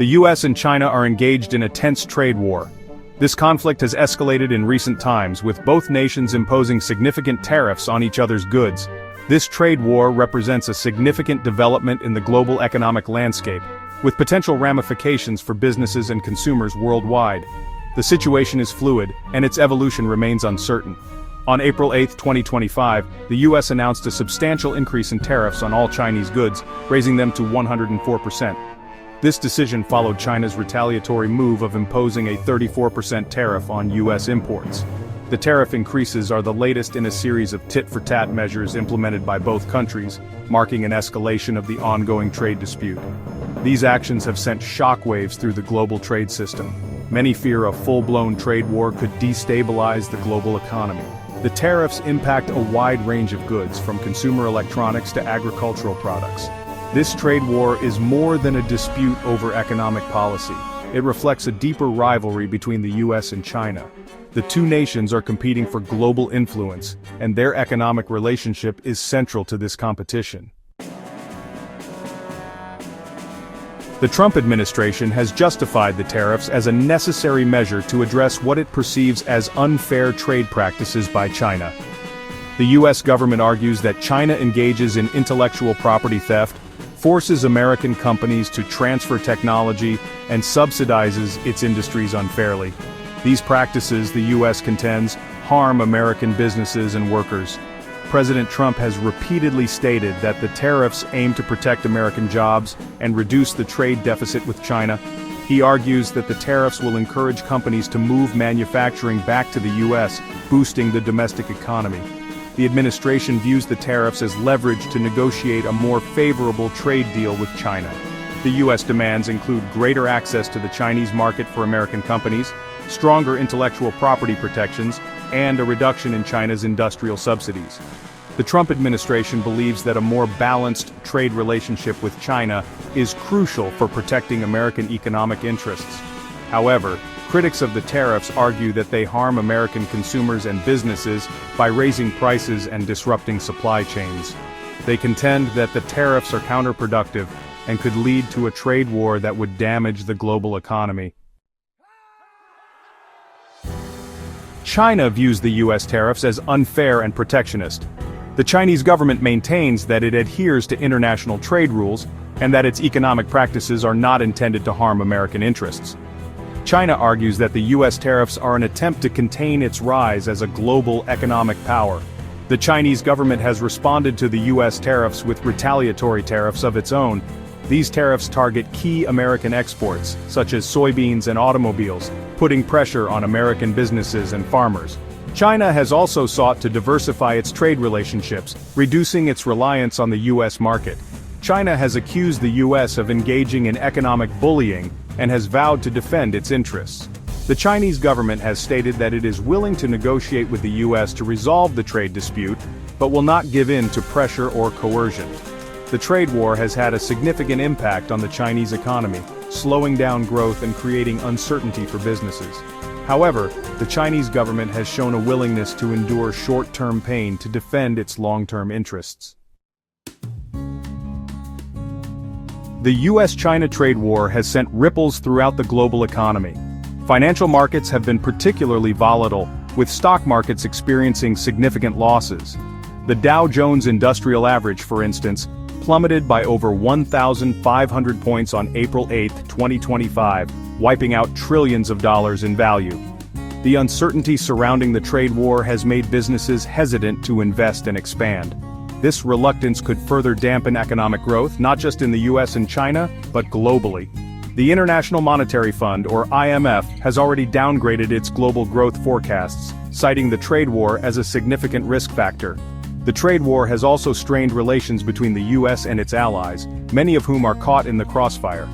The U.S. and China are engaged in a tense trade war. This conflict has escalated in recent times, with both nations imposing significant tariffs on each other's goods. This trade war represents a significant development in the global economic landscape, with potential ramifications for businesses and consumers worldwide. The situation is fluid, and its evolution remains uncertain. On April 8, 2025, the U.S. announced a substantial increase in tariffs on all Chinese goods, raising them to 104%. This decision followed China's retaliatory move of imposing a 34% tariff on U.S. imports. The tariff increases are the latest in a series of tit-for-tat measures implemented by both countries, marking an escalation of the ongoing trade dispute. These actions have sent shockwaves through the global trade system. Many fear a full-blown trade war could destabilize the global economy. The tariffs impact a wide range of goods, from consumer electronics to agricultural products. This trade war is more than a dispute over economic policy. It reflects a deeper rivalry between the U.S. and China. The two nations are competing for global influence, and their economic relationship is central to this competition. The Trump administration has justified the tariffs as a necessary measure to address what it perceives as unfair trade practices by China. The U.S. government argues that China engages in intellectual property theft, forces American companies to transfer technology, and subsidizes its industries unfairly. These practices, the U.S. contends, harm American businesses and workers. President Trump has repeatedly stated that the tariffs aim to protect American jobs and reduce the trade deficit with China. He argues that the tariffs will encourage companies to move manufacturing back to the U.S., boosting the domestic economy. The administration views the tariffs as leverage to negotiate a more favorable trade deal with China. The U.S. demands include greater access to the Chinese market for American companies, stronger intellectual property protections, and a reduction in China's industrial subsidies. The Trump administration believes that a more balanced trade relationship with China is crucial for protecting American economic interests. However, critics of the tariffs argue that they harm American consumers and businesses by raising prices and disrupting supply chains. They contend that the tariffs are counterproductive and could lead to a trade war that would damage the global economy. China views the U.S. tariffs as unfair and protectionist. The Chinese government maintains that it adheres to international trade rules and that its economic practices are not intended to harm American interests. China argues that the U.S. tariffs are an attempt to contain its rise as a global economic power. The Chinese government has responded to the U.S. tariffs with retaliatory tariffs of its own. These tariffs target key American exports, such as soybeans and automobiles, putting pressure on American businesses and farmers. China has also sought to diversify its trade relationships, reducing its reliance on the U.S. market. China has accused the U.S. of engaging in economic bullying and has vowed to defend its interests. The Chinese government has stated that it is willing to negotiate with the U.S. to resolve the trade dispute, but will not give in to pressure or coercion. The trade war has had a significant impact on the Chinese economy, slowing down growth and creating uncertainty for businesses. However, the Chinese government has shown a willingness to endure short-term pain to defend its long-term interests. The U.S. China trade war has sent ripples throughout the global economy. Financial markets have been particularly volatile, with stock markets experiencing significant losses. The Dow Jones Industrial Average, for instance, plummeted by over 1,500 points on April 8, 2025, wiping out trillions of dollars in value. The uncertainty surrounding the trade war has made businesses hesitant to invest and expand. This reluctance could further dampen economic growth, not just in the U.S. and China, but globally. The International Monetary Fund, or IMF, has already downgraded its global growth forecasts, citing the trade war as a significant risk factor. The trade war has also strained relations between the U.S. and its allies, many of whom are caught in the crossfire.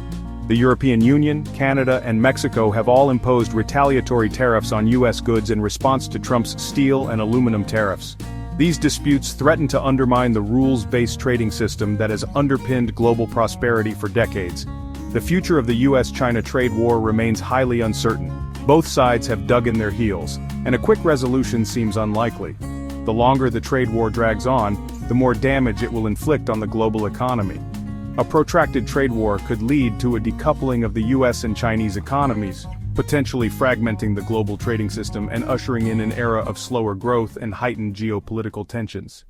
The European Union, Canada, and Mexico have all imposed retaliatory tariffs on U.S. goods in response to Trump's steel and aluminum tariffs. These disputes threaten to undermine the rules-based trading system that has underpinned global prosperity for decades. The future of the U.S.-China trade war remains highly uncertain. Both sides have dug in their heels, and a quick resolution seems unlikely. The longer the trade war drags on, the more damage it will inflict on the global economy. A protracted trade war could lead to a decoupling of the U.S. and Chinese economies, potentially fragmenting the global trading system and ushering in an era of slower growth and heightened geopolitical tensions.